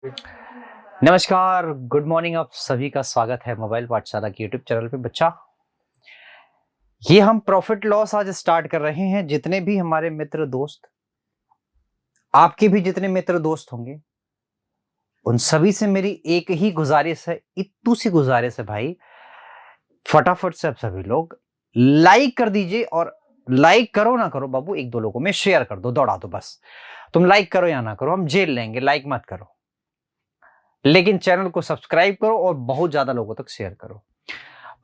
नमस्कार, good morning. आप सभी का स्वागत है मोबाइल पाठशाला के यूट्यूब चैनल पे। बच्चा, ये हम प्रॉफिट लॉस आज स्टार्ट कर रहे हैं। जितने भी हमारे मित्र दोस्त, आपके भी जितने मित्र दोस्त होंगे, उन सभी से मेरी एक ही गुजारिश है, इत्तू सी गुजारिश है भाई, फटाफट से आप सभी लोग लाइक कर दीजिए। और लाइक करो ना करो बाबू, एक दो लोगों में शेयर कर दो, दौड़ा दो बस। तुम लाइक करो या ना करो, हम जेल लेंगे, लाइक मत करो, लेकिन चैनल को सब्सक्राइब करो और बहुत ज्यादा लोगों तक शेयर करो।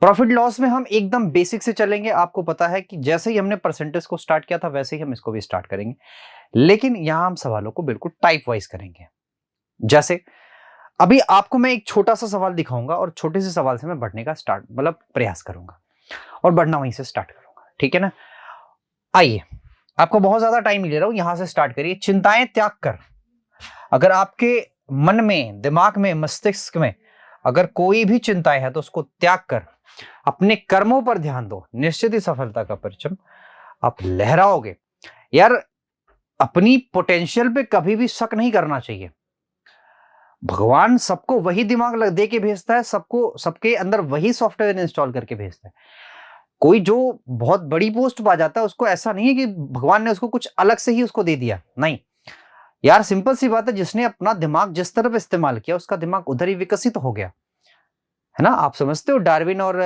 प्रॉफिट लॉस में हम एकदम बेसिक से चलेंगे। आपको पता है कि जैसे ही हमने परसेंटेज को स्टार्ट किया था, वैसे ही हम इसको भी स्टार्ट करेंगे, लेकिन यहां हम सवालों को बिल्कुल टाइप वाइज करेंगे। जैसे अभी आपको मैं एक छोटा सा सवाल दिखाऊंगा और छोटे से सवाल से मैं बढ़ने का स्टार्ट मतलब प्रयास करूंगा और बढ़ना वहीं से स्टार्ट करूंगा, ठीक है ना। आइए, आपको बहुत ज्यादा टाइम ले रहा हूं, यहां से स्टार्ट करिए। चिंताएं त्याग कर, अगर आपके मन में, दिमाग में, मस्तिष्क में अगर कोई भी चिंताएं है तो उसको त्याग कर अपने कर्मों पर ध्यान दो। निश्चित ही सफलता का परचम आप लहराओगे। यार, अपनी पोटेंशियल पे कभी भी शक नहीं करना चाहिए। भगवान सबको वही दिमाग दे के भेजता है, सबको सबके अंदर वही सॉफ्टवेयर इंस्टॉल करके भेजता है। कोई जो बहुत बड़ी पोस्ट पा जाता है, उसको ऐसा नहीं है कि भगवान ने उसको कुछ अलग से ही उसको दे दिया, नहीं। यार, सिंपल सी बात है, जिसने अपना दिमाग जिस तरफ इस्तेमाल किया, उसका दिमाग उधर ही विकसित हो गया, है ना। आप समझते हो डार्विन और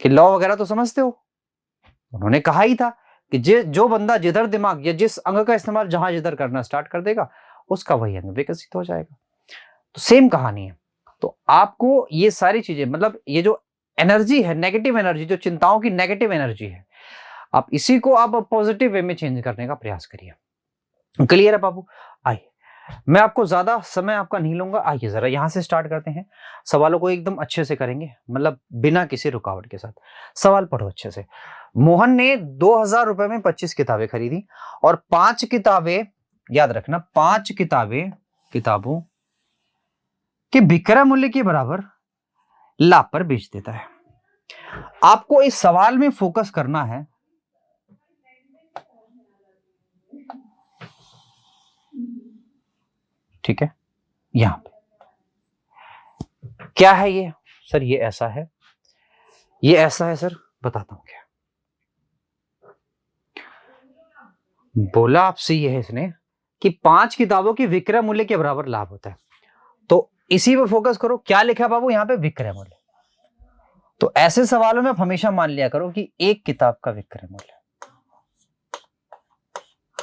कि लॉ वगैरह तो समझते हो। उन्होंने कहा ही था कि जो बंदा जिधर दिमाग या जिस अंग का इस्तेमाल जहां जिधर करना स्टार्ट कर देगा, उसका वही अंग विकसित हो जाएगा। तो सेम कहानी है। तो आपको ये सारी चीजें, मतलब ये जो एनर्जी है, नेगेटिव एनर्जी, जो चिंताओं की नेगेटिव एनर्जी है, आप इसी को आप पॉजिटिव वे में चेंज करने का प्रयास करिए। क्लियर है बाबू? आइए, मैं आपको ज्यादा समय आपका नहीं लूंगा। आइए जरा यहां से स्टार्ट करते हैं। सवालों को एकदम अच्छे से करेंगे, मतलब बिना किसी रुकावट के साथ। सवाल पढ़ो अच्छे से। मोहन ने 2,000 रुपए में 25 किताबें खरीदी और 5 किताबें, याद रखना, 5 किताबों के विक्रय मूल्य के बराबर लाभ पर बेच देता है। आपको इस सवाल में फोकस करना है। ठीक है, यहां पे क्या है ये? सर ये ऐसा है, ये ऐसा है सर, बताता हूं क्या बोला आपसे। ये है इसने कि 5 किताबों की विक्रय मूल्य के बराबर लाभ होता है, तो इसी पे फोकस करो। क्या लिखा है बाबू यहां पे? विक्रय मूल्य। तो ऐसे सवालों में आप हमेशा मान लिया करो कि एक किताब का विक्रय मूल्य,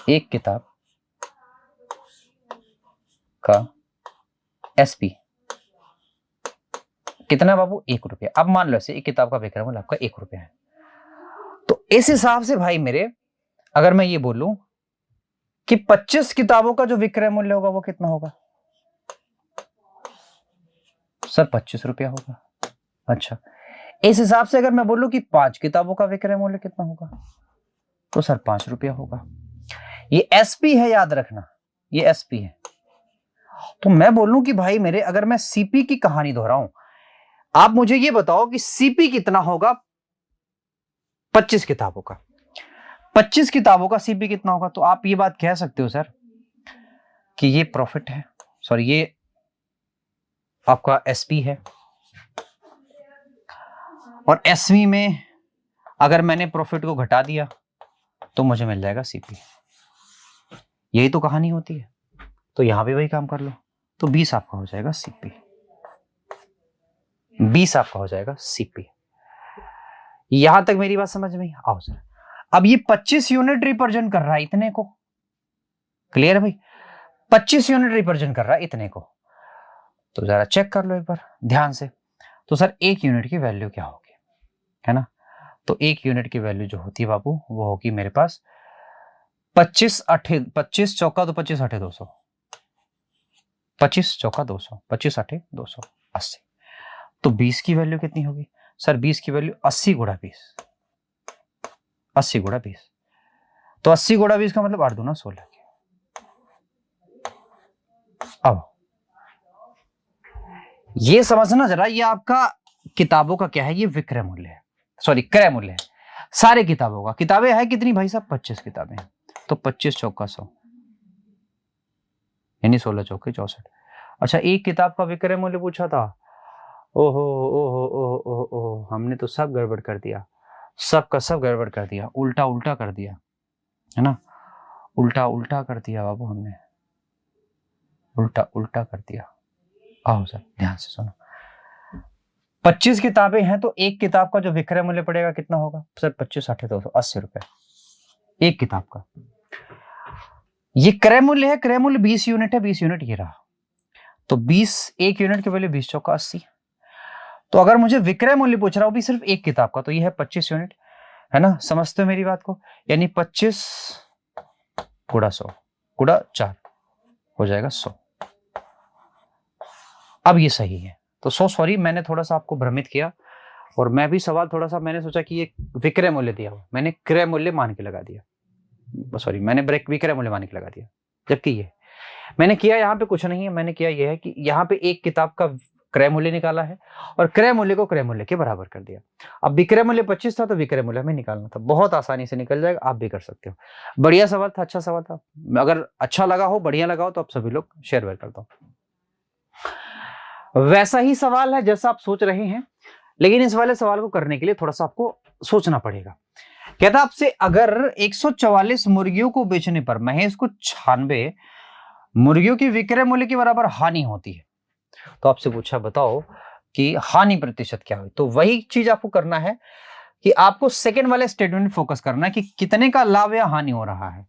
एक किताब का एसपी कितना है बाबू? 1 रुपया। अब मान लो से एक किताब का विक्रय मूल्य आपका 1 रुपया है, तो इस हिसाब से भाई मेरे, अगर मैं ये बोलूं कि 25 किताबों का जो विक्रय मूल्य होगा वो कितना होगा? सर 25 रुपया होगा। अच्छा, इस हिसाब से अगर मैं बोलूं कि 5 किताबों का विक्रय मूल्य कितना होगा, तो सर 5 रुपया होगा। ये एसपी है, याद रखना, ये एसपी है। तो मैं बोलूं कि भाई मेरे, अगर मैं सीपी की कहानी दोहराऊं, आप मुझे ये बताओ कि सीपी कितना होगा 25 किताबों का। 25 किताबों का सीपी कितना होगा? तो आप ये बात कह सकते हो सर कि ये प्रॉफिट है, सॉरी ये आपका एसपी है, और एसवी में अगर मैंने प्रॉफिट को घटा दिया तो मुझे मिल जाएगा सीपी। यही तो कहानी होती है। तो यहां भी वही काम कर लो, तो 20 आपका हो जाएगा सीपी, 20 आपका हो जाएगा सीपी। यहां तक मेरी बात समझ में आओ सर। अब ये 25 यूनिट रिप्रेजेंट कर रहा है इतने को। क्लियर है भाई? 25 यूनिट रिप्रेजेंट कर रहा है इतने को। तो जरा चेक कर लो एक बार ध्यान से। तो सर 1 यूनिट की वैल्यू क्या होगी, है ना। तो 1 यूनिट की वैल्यू जो होती है बाबू, वो होगी मेरे पास 25 चौका तो 25 8 200, 25 चौका 200, 25 8 200, 80। तो 20 की वैल्यू कितनी होगी? सर 20 की वैल्यू 80 गुणा 20, 80 गुणा 20। तो 80 गुणा 20 का मतलब 8 दूना 16 की। अब ये समझना जरा, ये आपका किताबों का क्या है? ये विक्रय मूल्य है, सॉरी क्रय मूल्य है सारे किताबों का। किताबें है कितनी भाई साहब? 25 किताबें हैं। तो 25 चौका 100, यानी 16 चौके 64। अच्छा, एक किताब का विक्रय मूल्य पूछा था। ओहो ओहो ओहो ओहो ओहो, हमने तो सब गड़बड़ कर दिया, सब का सब गड़बड़ कर दिया, उल्टा उल्टा कर दिया, है ना, उल्टा उल्टा कर दिया बाबू, हमने उल्टा उल्टा कर दिया। आओ सर ध्यान से सुनो, 25 किताबें हैं तो एक किताब का जो विक्रय मूल्य पड़ेगा कितना होगा सर? 25 8 280 रुपए एक किताब का। ये क्रय मूल्य है, क्रय मूल्य 20 यूनिट है, 20 यूनिट ये रहा, तो 20 एक यूनिट के वैल्यू 20 चौका 80। तो अगर मुझे विक्रय मूल्य पूछ रहा हो भी सिर्फ एक किताब का, तो ये है 25 यूनिट, है ना, समझते हो मेरी बात को? यानी 25 गुणा 100 गुणा 4 हो जाएगा 100। अब ये सही है, तो सॉरी मैंने थोड़ा सा आपको भ्रमित किया, और मैं भी सवाल थोड़ा सा मैंने सोचा कि ये विक्रय मूल्य दिया हुआ, मैंने क्रय मूल्य मान के लगा दिया, सॉरी मैंने विक्रय मूल्य मान के लगा दिया, जबकि ये मैंने किया यहाँ पे कुछ नहीं है, मैंने किया यह है कि यहाँ पे एक किताब का क्रय मूल्य निकाला है और क्रय मूल्य को क्रय मूल्य के बराबर कर दिया। अब विक्रय मूल्य 25 था तो विक्रय मूल्य हमें निकालना था, बहुत आसानी से निकल जाएगा, आप भी कर सकते हो। बढ़िया सवाल था, अच्छा सवाल था, अगर अच्छा लगा हो, बढ़िया लगा हो तो आप सभी लोग शेयर वेयर कर दो। वैसा ही सवाल है जैसा आप सोच रहे हैं, लेकिन इस वाले सवाल को करने के लिए थोड़ा सा आपको सोचना पड़ेगा। कहता आपसे अगर 144 मुर्गियों को बेचने पर महेश को 96 मुर्गियों की विक्रय मूल्य के बराबर हानि होती है, तो आपसे पूछा बताओ कि हानि प्रतिशत क्या हुई। तो वही चीज आपको करना है कि आपको सेकंड वाले स्टेटमेंट में फोकस करना है कि कितने का लाभ या हानि हो रहा है,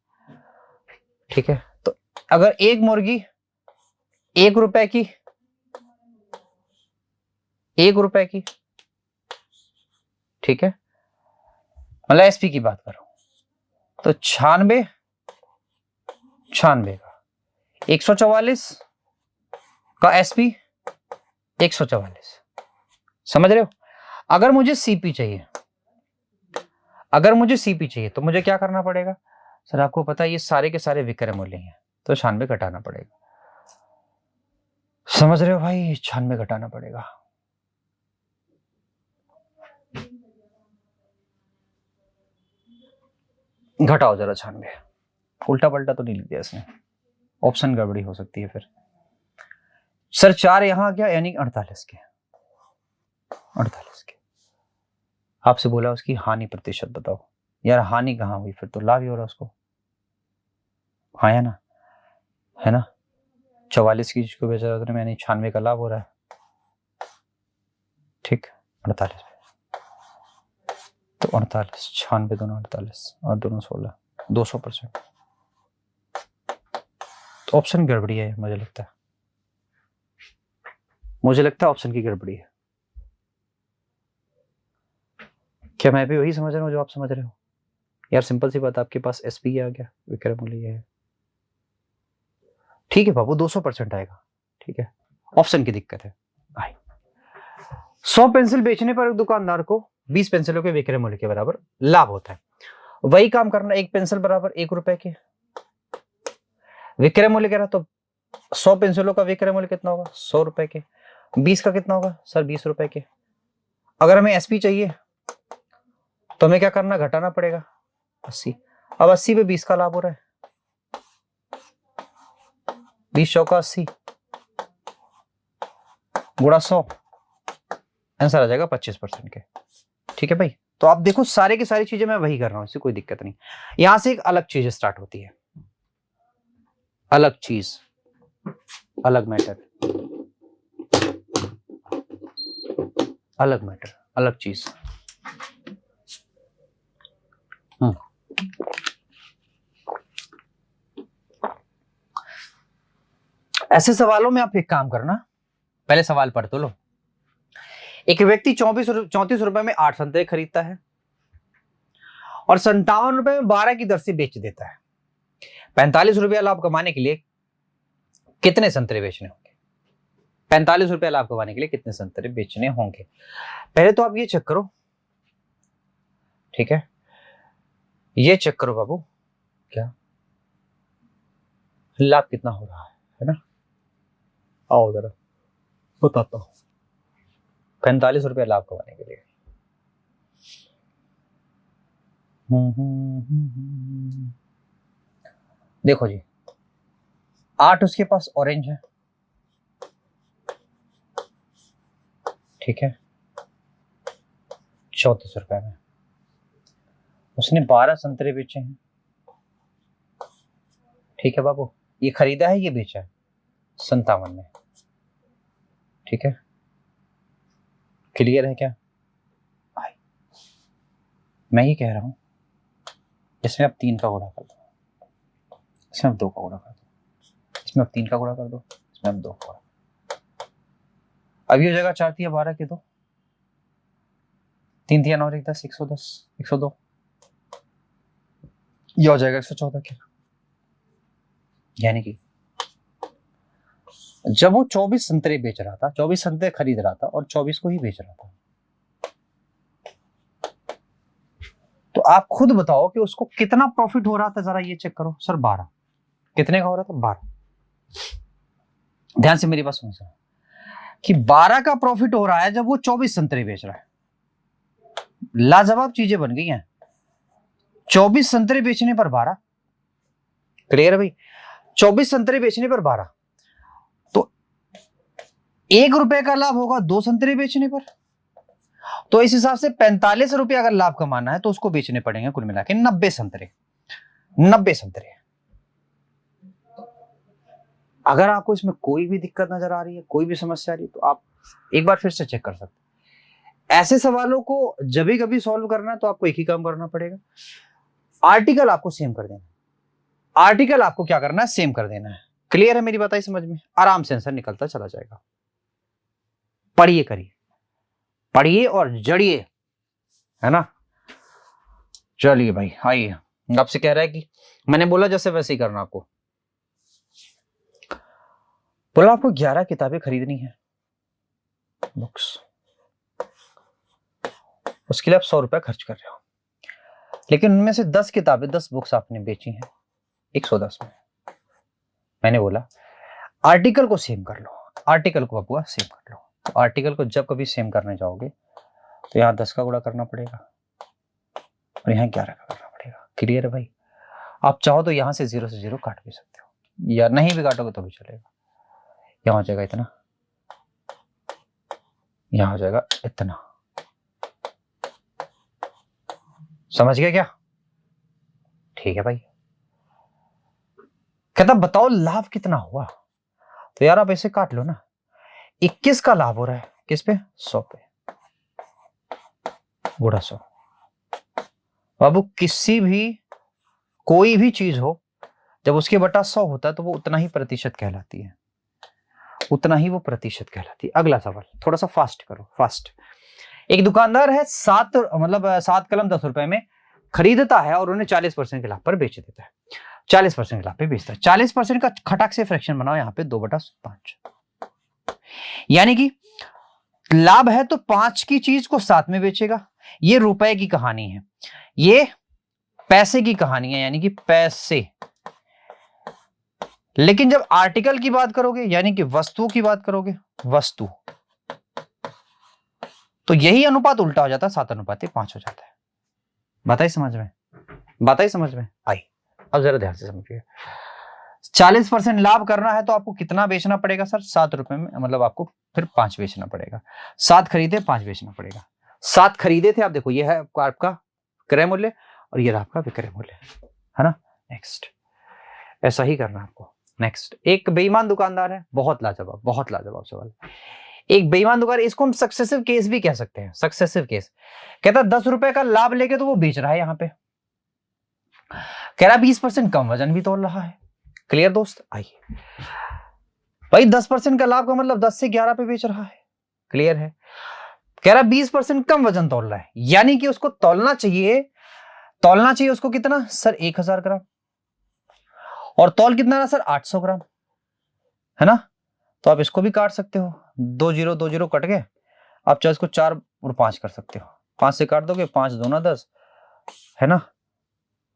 ठीक है। तो अगर एक मुर्गी 1 रुपए की, 1 रुपए की, ठीक है, मतलब एसपी की बात करो, तो 96 का 144 का एसपी 144, समझ रहे हो? अगर मुझे सीपी चाहिए, अगर मुझे सीपी चाहिए तो मुझे क्या करना पड़ेगा सर? आपको पता है ये सारे के सारे विक्रय मूल्य हैं, तो 96 घटाना पड़ेगा, समझ रहे हो भाई? 96 घटाना पड़ेगा। घटाओ जरा 96, उल्टा पल्टा तो नहीं लिख दिया इसने, ऑप्शन गड़बड़ी हो सकती है फिर। सर 4 यहां आ गया यानी 48 के, 48 के। आपसे बोला उसकी हानि प्रतिशत बताओ, यार हानि कहां हुई, फिर तो लाभ ही हो रहा उसको, हाँ है ना, है ना, 44 की जिसको बेचा जाता है यानी 96 का लाभ हो रहा है, ठीक, 48 तो 48 96 दोनों 48 और दोनों 16, 200%। तो ऑप्शन गड़बड़ी है, मुझे लगता है, मुझे लगता है ऑप्शन की गड़बड़ी है। क्या मैं भी वही समझ रहा हूँ जो आप समझ रहे हो? यार सिंपल सी बात, आपके पास एसपी आ गया, विक्रय मूल्य है, ठीक है बाबू 200% आएगा, ठीक है, ऑप्शन की दिक्कत है भाई। 100 पेंसिल बेचने पर एक दुकानदार को 20 पेंसिलों के विक्रय मूल्य के बराबर लाभ होता है। वही काम करना, एक पेंसिल बराबर 1 रुपए के विक्रय मूल्य कह रहा, तो 100 पेंसिलों का विक्रय मूल्य कितना होगा? 100 रुपए के। 20 का कितना होगा सर? 20 रुपए के। अगर हमें एसपी चाहिए तो हमें क्या करना? घटाना पड़ेगा 80। अब 80 पे 20 का लाभ हो रहा है, 20 चौका 80 गुणा 100, आंसर आ जाएगा 25% के, ठीक है भाई। तो आप देखो सारे की सारी चीजें मैं वही कर रहा हूं, इससे कोई दिक्कत नहीं। यहां से एक अलग चीज स्टार्ट होती है, अलग चीज, अलग मैटर, अलग मैटर, अलग चीज। ऐसे सवालों में आप एक काम करना, पहले सवाल पढ़ तो लो। एक व्यक्ति 34 रुपए में 8 संतरे खरीदता है और 57 रुपए में 12 की दर से बेच देता है। 45 रुपया लाभ कमाने के लिए कितने संतरे बेचने होंगे? 45 रुपया लाभ कमाने के लिए कितने संतरे बेचने होंगे? पहले तो आप ये चेक करो, ठीक है, ये चेक करो बाबू, क्या लाभ कितना हो रहा है ना? आओ जरा बताता हूं। 45 रुपया लाभ कमाने के लिए, देखो जी, 8 उसके पास ऑरेंज है, ठीक है, 34 रुपए में। उसने 12 संतरे बेचे हैं, ठीक है बाबू। ये खरीदा है, ये बेचा है 57 में, ठीक है। क्लियर है क्या? मैं ही कह रहा हूं, इसमें अब 3 का गुणा कर दो, इसमें अब 2 का गुणा कर दो, इसमें अब 3 का गुणा कर दो, इसमें अब 2 का गुणा। अब ये हो जाएगा 4 तिया 12 के 2, 3 तिया 9 1 10, 110, 102, ये हो जाएगा 114 के। यानी कि जब वो 24 संतरे बेच रहा था, 24 संतरे खरीद रहा था और 24 को ही बेच रहा था, तो आप खुद बताओ कि उसको कितना प्रॉफिट हो रहा था, जरा ये चेक करो। सर 12, कितने का हो रहा था? 12। ध्यान से मेरी बात सुनो सर, कि 12 का प्रॉफिट हो रहा है जब वो 24 संतरे बेच रहा है। लाजवाब चीजें बन गई हैं। 24 संतरे बेचने पर 12, क्लियर है भाई? 24 संतरे बेचने पर 12, तो 1 रुपए का लाभ होगा 2 संतरे बेचने पर। तो इस हिसाब से 45 रुपए अगर लाभ कमाना है तो उसको बेचने पड़ेंगे कुल मिला के 90 संतरे। 90 संतरे। अगर आपको इसमें कोई भी दिक्कत नजर आ रही है, कोई भी समस्या आ रही है, तो आप एक बार फिर से चेक कर सकते हैं। ऐसे सवालों को जब भी कभी सॉल्व करना है तो आपको एक ही काम करना पड़ेगा, आर्टिकल आपको सेम कर देना। आर्टिकल आपको क्या करना है? सेम कर देना है। क्लियर है मेरी बात? आई समझ में? आराम से आंसर निकलता चला जाएगा। पढ़िए, करिए, पढ़िए और जड़िए, है ना। चलिए भाई, आइए। आपसे कह रहा है कि मैंने बोला जैसे वैसे ही करना आपको। बोला आपको 11 किताबें खरीदनी है, बुक्स, उसके लिए आप 100 रुपए खर्च कर रहे हो, लेकिन उनमें से 10 किताबें, 10 बुक्स आपने बेची हैं 110 में। मैंने बोला आर्टिकल को सेम कर लो, आर्टिकल को बबुआ सेम कर लो। तो आर्टिकल को जब कभी सेम करने जाओगे तो यहाँ 10 का गुणा करना पड़ेगा और यहाँ 11 का करना पड़ेगा। क्लियर है भाई? आप चाहो तो यहाँ से 0 से 0 काट भी सकते हो, या नहीं भी काटोगे तो भी चलेगा। यहाँ हो जाएगा इतना, यहाँ हो जाएगा इतना। समझ गए क्या? ठीक है भाई। कहता बताओ लाभ कितना हुआ? तो यार आप ऐसे काट लो ना, 21 का लाभ हो रहा है, किस पे? 100 पे, गुणा 100। बाबू किसी भी कोई भी चीज हो, जब उसके बटा 100 होता है तो वो उतना ही प्रतिशत कहलाती है, उतना ही वो प्रतिशत कहलाती है। अगला सवाल थोड़ा सा फास्ट करो, फास्ट। एक दुकानदार है 7 कलम 10 रुपए में खरीदता है और उन्हें 40% के लाभ पर बेच देता है। 40% के लाभ पे बेचता है। 40% का खटाक से फ्रैक्शन बनाओ यहाँ पे 2/5, यानी कि लाभ है तो 5 की चीज को 7 में बेचेगा। ये रुपए की कहानी है, ये पैसे की कहानी है, यानी कि पैसे। लेकिन जब आर्टिकल की बात करोगे, यानी कि वस्तुओं की बात करोगे, वस्तु, तो यही अनुपात उल्टा हो जाता है, 7:5 हो जाता है। बताइए समझ में? बताइए समझ में आई? अब जरा ध्यान से समझिए। 40% लाभ करना है तो आपको कितना बेचना पड़ेगा सर? 7 रुपए में, मतलब आपको फिर 5 बेचना पड़ेगा। 7 खरीदे, 5 बेचना पड़ेगा। 7 खरीदे थे आप, देखो ये है आपका क्रय मूल्य और ये आपका विक्रय मूल्य, है ना। नेक्स्ट, ऐसा ही करना आपको। नेक्स्ट, एक बेईमान दुकानदार है। बहुत लाजवाब, बहुत लाजवाब सवाल। एक बेईमान दुकान, इसको हम सक्सेसिव केस भी कह सकते हैं, सक्सेसिव केस। कहता 10 रुपए का लाभ लेके तो वो बेच रहा है, यहां पे कह रहा 20% कम वजन भी तोल रहा है। क्लियर दोस्त? आइए भाई, 10% का लाभ का मतलब 10 से 11 पे बेच रहा है। क्लियर है? कह रहा 20% कम वजन तोल रहा है, यानी कि उसको तोलना चाहिए उसको कितना सर? 1000 ग्राम। और तौल कितना ना सर? 800 ग्राम, है ना। तो आप इसको भी काट सकते हो, 2 0 2 0 कट गए। आप चाहे इसको 4 और 5 कर सकते हो। 5 से काट दोगे, 5 दूना 10, है ना।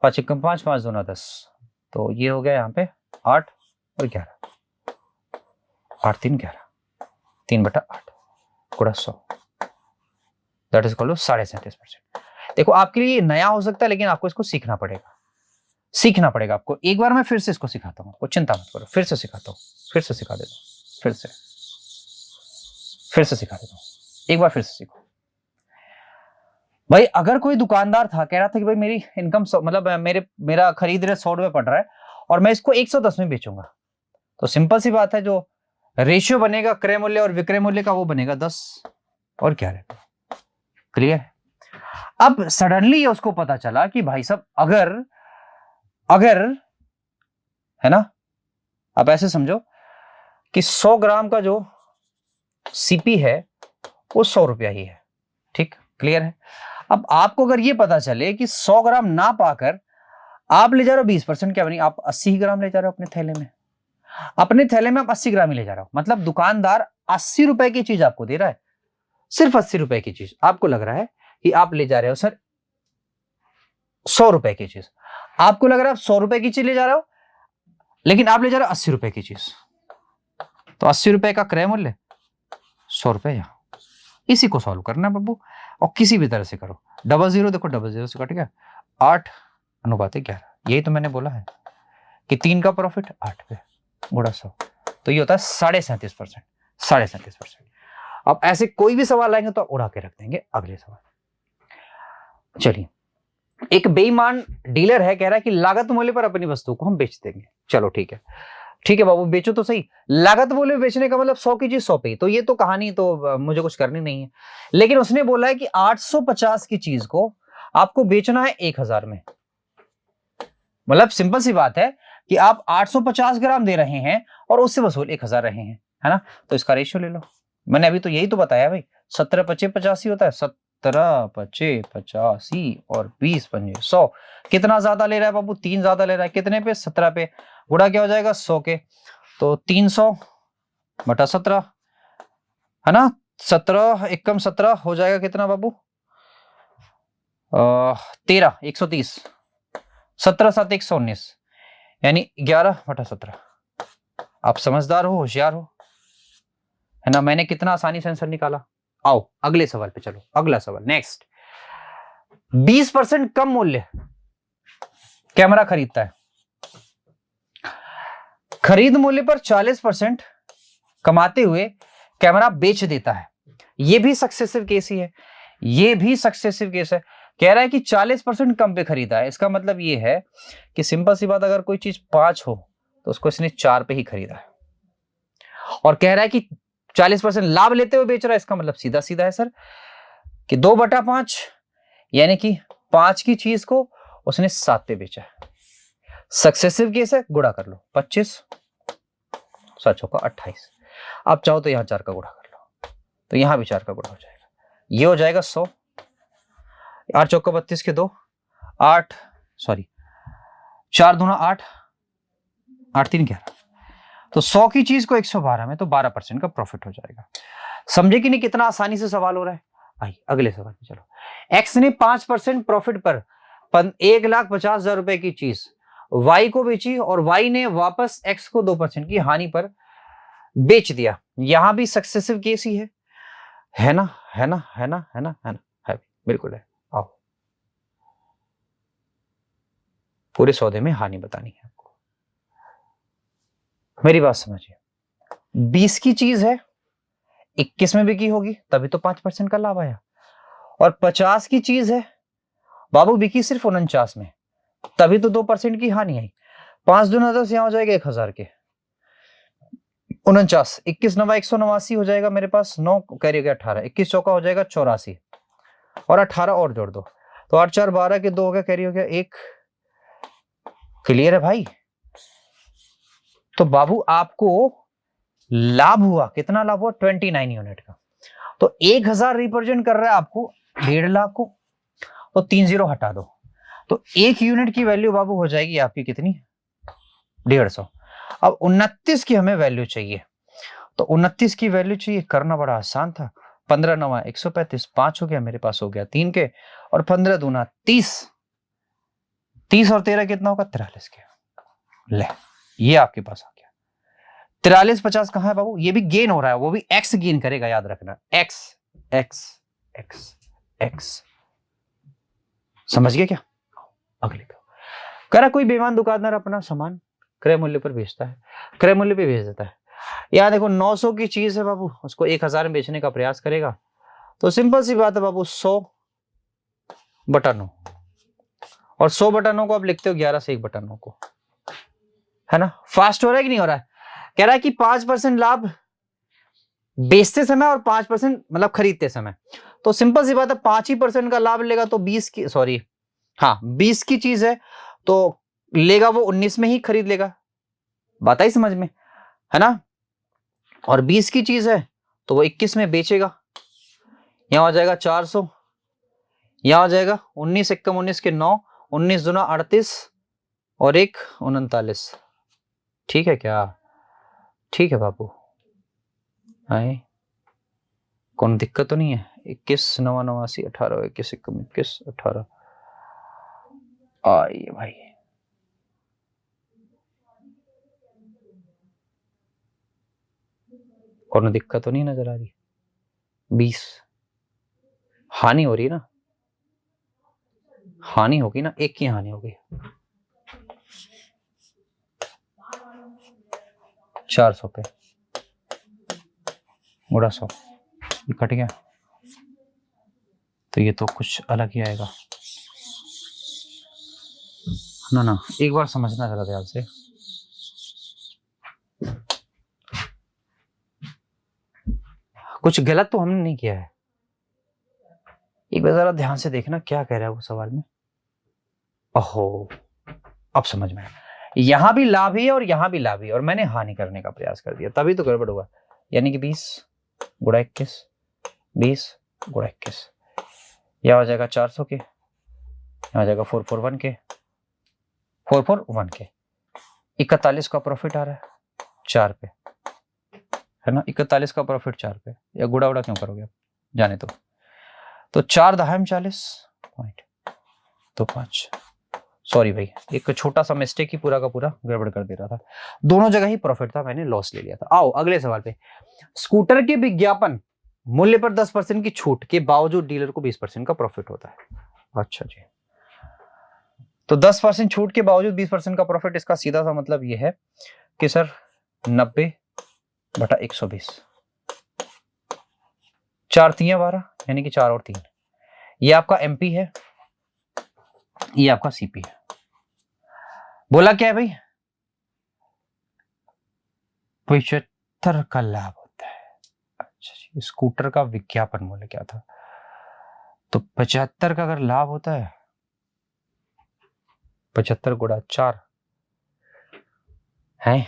5 1 5, 5 दूना 10, तो ये हो गया यहाँ पे 8 और 11, 8 3 11, 3/8 गुणा 100, दैट इज इक्वल टू 37.5%। देखो आपके लिए नया हो सकता है, लेकिन आपको इसको सीखना पड़ेगा। सीखना पड़ेगा आपको। एक बार मैं फिर से इसको सिखाता हूं आपको, चिंता मत करो, फिर से सिखाता हूं, फिर से सिखा देता हूं, फिर से सिखा देता हूं, एक बार फिर से सीखो। भाई अगर कोई दुकानदार था, कह रहा था कि भाई मेरी इनकम मतलब मेरा खरीद रहे 100 रुपए पड़ रहा है और मैं इसको 110 में बेचूंगा, तो सिंपल सी बात है, जो रेशियो बनेगा क्रय मूल्य और विक्रय मूल्य का वो बनेगा 10, और क्या रहेगा। क्लियर। अब सडनली उसको पता चला कि भाई साहब अगर अगर है ना, आप ऐसे समझो कि 100 ग्राम का जो सीपी है वो 100 रुपया ही है। ठीक, क्लियर है। अब आपको अगर ये पता चले कि 100 ग्राम ना पाकर आप ले जा रहे हो 20%, क्या बनी, आप 80 ग्राम ले जा रहे हो अपने थैले में, अपने थैले में आप 80 ग्राम ही ले जा रहे हो, मतलब दुकानदार 80 रुपए की चीज आपको दे रहा है, सिर्फ 80 रुपए की चीज। आपको लग रहा है कि आप ले जा रहे हो सर 100 रुपए की चीज, आपको लग रहा है आप 100 रुपए की चीज ले जा रहे हो, लेकिन आप ले जा रहे हो 80 रुपए की चीज। तो 80 रुपए का क्रय मूल्य 100 रुपए। इसी को सॉल्व करना है बाबू, और किसी भी तरह से करो। 00 देखो, 00 से कट गया, 8:11, यही तो मैंने बोला है कि 3 का प्रॉफिट 8 पे गुणा 100, तो ये होता है 37.5%, 37.5%। अब ऐसे कोई भी सवाल आएंगे तो उड़ा के रख देंगे अगले सवाल। चलिए, एक बेईमान डीलर है, कह रहा है कि लागत मूल्य पर अपनी वस्तु को हम बेच देंगे। चलो ठीक है, ठीक है बाबू, बेचो तो सही। लागत मूल्य बेचने का मतलब 100 की चीज 100 पे, तो ये तो कहानी तो मुझे कुछ करनी नहीं है। लेकिन उसने बोला है कि 850 की चीज को आपको बेचना है 1000 में। मतलब सिंपल सी बात है कि आप 850 ग्राम दे रहे हैं और उससे वसूल 1000 रहे हैं, है ना। तो इसका रेशियो ले लो, मैंने अभी तो यही तो बताया भाई, 17 पचे 85 होता है, 17 पचे 85 और 20 पंजे 100। कितना ज्यादा ले रहा है बाबू, 3 ज्यादा ले रहा है। कितने पे, 17 पे। गुणा क्या हो जाएगा 100 के, तो 300 बटा 17, है ना। 17 एकम 17 हो जाएगा कितना बाबू, 13, 130। 17 7 119, यानी 11 बटा 17। आप समझदार हो, होशियार हो, है ना। मैंने कितना आसानी से आंसर निकाला। आओ अगले सवाल पे चलो, अगला सवाल नेक्स्ट। 20% कम मूल्य कैमरा खरीदता है, खरीद मूल्य पर 40% कमाते हुए कैमरा बेच देता है। यह भी सक्सेसिव केस ही है, यह भी सक्सेसिव केस है। कह रहा है कि 40% कम पे खरीदा है, इसका मतलब यह है कि सिंपल सी बात, अगर कोई चीज 5 हो तो उसको इसने 4 पे ही खरीदा है, और कह रहा है कि 40% लाभ लेते हुए बेच रहा है। इसका मतलब सीधा सीधा है सर कि 2/5, यानी कि 5 की चीज को उसने 7 पे बेचा है। सक्सेसिव केस है, गुणा कर लो, 25 7 का 28। आप चाहो तो यहां 4 का गुणा कर लो, तो यहां भी 4 का गुणा हो जाएगा, ये हो जाएगा 100। 8 चौका 32 के 2, 8 सॉरी 4 दूना 8, 8 3 11। तो 100 की चीज को 112 में, तो 12% का प्रॉफिट हो जाएगा। समझे कि नहीं कितना आसानी से सवाल हो रहा है। भाई अगले सवाल पे चलो। एक्स ने 5% प्रॉफिट पर 1,50,000 रुपए की चीज वाई को बेची और वाई ने वापस एक्स को 2% की हानि पर बेच दिया। यहां भी सक्सेसिव केस ही है ना, है ना, है ना, है ना, है ना, है बिल्कुल है। आओ, पूरे सौदे में हानि बतानी है आपको, मेरी बात समझिए। 20 की चीज है, 21 में बिकी होगी, तभी तो 5% का लाभ आया। और 50 की चीज है बाबू, बिकी सिर्फ 49 में, तभी तो 2% की हानि आई। 5 दूना 10, यहां हो जाएगा 1000 के 49, 21 नवा 189 हो जाएगा मेरे पास, 9 कैरी हो गया 18, 21 चौका हो जाएगा 84, और 18 और जोड़ दो, तो 8 4 12 के 2 हो गया, कैरी हो गया 1। क्लियर है भाई। तो बाबू आपको लाभ हुआ, कितना लाभ हुआ, 29 यूनिट का। तो 1000 रिप्रेजेंट कर रहा है आपको 1.5 लाख को, तो 3 0 हटा दो, तो 1 यूनिट की वैल्यू बाबू हो जाएगी आपकी कितनी, 150। अब 29 की हमें वैल्यू चाहिए, तो 29 की वैल्यू चाहिए, करना बड़ा आसान था। 15 9 135, 5 हो गया मेरे पास, हो गया 3 के, और 15 दूना 30, 30 और 13 कितना होगा, 43 के। ले, ये आपके पास आ गया 43 50 कहां है बाबू, ये भी गेन हो रहा है, वो भी एक्स गेन करेगा, याद रखना, एक्स एक्स एक्स एक्स। समझ गए क्या। अगले कह रहा कोई बेईमान दुकानदार अपना सामान क्रय मूल्य पर बेचता है, क्रय मूल्य पे बेच देता है। यहाँ देखो 900 की चीज है बाबू, उसको 1000 में बेचने का प्रयास करेगा, तो सिंपल सी बात है बाबू 100/9, और 100/9 को आप लिखते हो 11 से 1/9 को, है ना। फास्ट हो रहा है कि नहीं हो रहा है। कह रहा है कि 5% लाभ बेचते समय और 5% मतलब खरीदते समय, तो सिंपल सी बात है 5% का लाभ लेगा तो 20 की चीज है तो लेगा वो 19 में ही खरीद लेगा, बात आई समझ में, है ना। और 20 की चीज है तो वो 21 में बेचेगा। यहां हो जाएगा 400, यहां हो जाएगा 19 एकम 19 के 9, 19 दूना 38 और 1 39। ठीक है क्या, ठीक है बाबू, आए कौन दिक्कत तो नहीं है। 21 9 89 18 21 एकम 21 18, आइए भाई कौन दिक्कत तो नहीं नजर आ रही। 20 हानि हो रही है ना, हानि होगी ना, एक की हानि होगी। 400 पे गुड़ा 100 कट गया, तो ये तो कुछ अलग ही आएगा ना। ना एक बार समझना जरा ध्यान से, कुछ गलत तो हमने नहीं किया है। एक बार जरा ध्यान से देखना क्या कह रहा है वो सवाल में। ओहो अब समझ में आया, यहां भी लाभ ही है और यहां भी लाभ ही है, और मैंने हानि करने का प्रयास कर दिया, तभी तो गड़बड़ हुआ। यानी कि 20 गुड़ा 21, 20 गुड़ा 21, यह हो जाएगा 400 के, यहां आ जाएगा 441 के, 441 के, 41 का प्रॉफिट आ रहा है 4 पे, है ना। 41 का प्रॉफिट 4 पे, या गुड़ा उड़ा क्यों करोगे आप, जाने तो 4 दहाई 40.25। सॉरी भाई, एक छोटा सा मिस्टेक ही पूरा का पूरा गड़बड़ कर दे रहा था, दोनों जगह ही प्रॉफिट था, मैंने लॉस ले लिया था। आओ अगले सवाल पे। स्कूटर के विज्ञापन मूल्य पर 10% की छूट के बावजूद डीलर को 20% का प्रॉफिट होता है। अच्छा जी, तो 10% छूट के बावजूद 20% का प्रॉफिट, इसका सीधा सा मतलब यह है कि सर 90/120, 4 3 12 यानी कि 4 और 3, ये आपका एमपी है, ये आपका सीपी है। बोला क्या है भाई, 75 का लाभ होता है। अच्छा जी, स्कूटर का विज्ञापन मूल्य क्या था, तो 75 का अगर लाभ होता है, 75 गुणा 4 है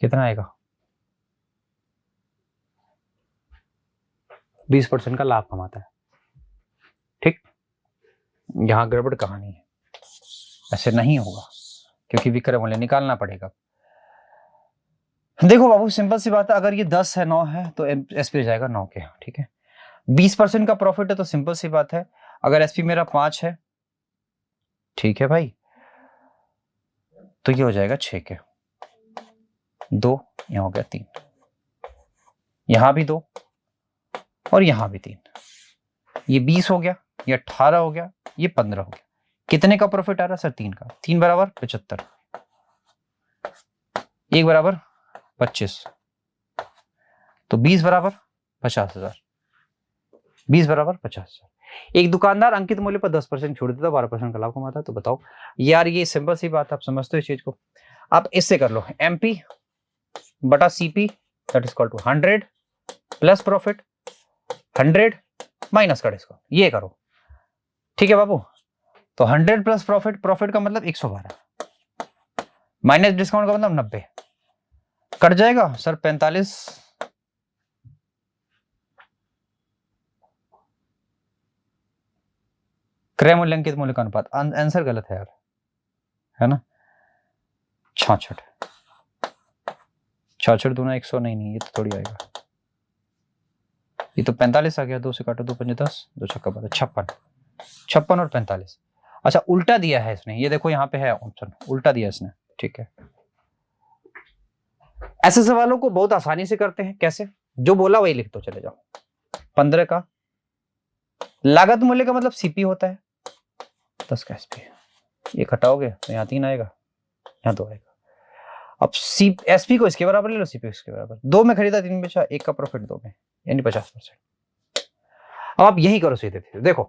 कितना आएगा, 20% का लाभ कमाता है। ठीक, यहां गड़बड़ कहानी है, ऐसे नहीं होगा क्योंकि विक्रय मूल्य निकालना पड़ेगा। देखो बाबू सिंपल सी बात है, अगर ये 10 है 9 है तो एसपी जाएगा 9 के, ठीक है। 20% का प्रॉफिट है तो सिंपल सी बात है, अगर एसपी मेरा 5 है, ठीक है भाई, तो ये हो जाएगा 6 के, 2 यहां हो गया 3, यहां भी 2 और यहां भी 3, ये 20 हो गया, ये 18 हो गया, ये 15 हो गया। कितने का प्रॉफिट आ रहा है सर, 3 का, 3 बराबर 75, 1 बराबर 25, तो 20 बराबर 50,000, 20 बराबर 50,000। एक दुकानदार अंकित मूल्य पर 10% छोड़ देता, 12% का लाभ कमाता है। तो बताओ यार, ये सिंपल सी बात, आप समझते हो इस चीज को। आप इससे कर लो, एमपी बटा CP that is equal to 100 plus profit 100 minus का डिस्काउंट, ये करो, ठीक है बाबू। तो 100 प्लस प्रॉफिट, प्रॉफिट का मतलब 112 माइनस डिस्काउंट का मतलब 90, कट जाएगा सर 45, क्रय मूल्यांकित मूल्य का अनुपात, आंसर गलत है यार, है ना। 66 दूना 100, नहीं ये तो थोड़ी आएगा, ये तो 45 आ गया, 2 से काटो 2 5 10, 2 छक्का 12, 56 और 45। अच्छा उल्टा दिया है इसने, ये देखो यहाँ पे है ऑप्शन, उल्टा दिया इसने, ठीक है। ऐसे सवालों को बहुत आसानी से करते हैं, कैसे, जो बोला वही लिख दो, चले जाओ। 15 का लागत मूल्य का मतलब सीपी होता है, 10 का एसपी, ये घटाओगे तो यहाँ 3 आएगा, यहाँ 2 आएगा। अब सी एसपी को इसके बराबर ले लो, सीपी इसके बराबर। 2 में खरीदा 3 बेचा, 1 का प्रॉफिट 2 में, यानी 50%। अब आप यही करो सीधे, देखो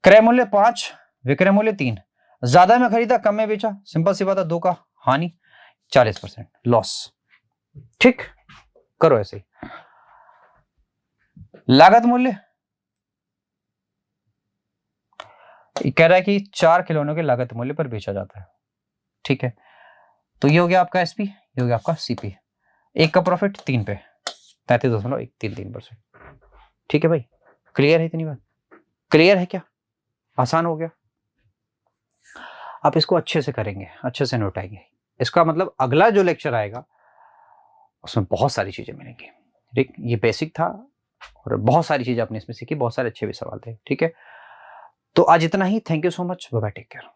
क्रय मूल्य 5, विक्रय मूल्य 3, ज्यादा में खरीदा कम में बेचा, सिंपल सी बात है, 2 का हानि, 40% लॉस। ठीक, करो ऐसे ही। लागत मूल्य कह रहा है कि 4 खिलौनों के लागत मूल्य पर बेचा जाता है। ठीक है, तो ये हो गया आपका एसपी, ये हो गया आपका सीपी। 1 का प्रॉफिट 3 पे, 33.133%। ठीक है भाई, क्लियर है इतनी बात? क्लियर है क्या? आसान हो गया। आप इसको अच्छे से करेंगे, अच्छे से नोटाएंगे, इसका मतलब अगला जो लेक्चर आएगा उसमें बहुत सारी चीजें मिलेंगी। ठीक, ये बेसिक था और बहुत सारी चीजें आपने इसमें सीखी, बहुत सारे अच्छे भी सवाल थे। ठीक है, तो आज इतना ही। Thank you so much, bye bye, take care.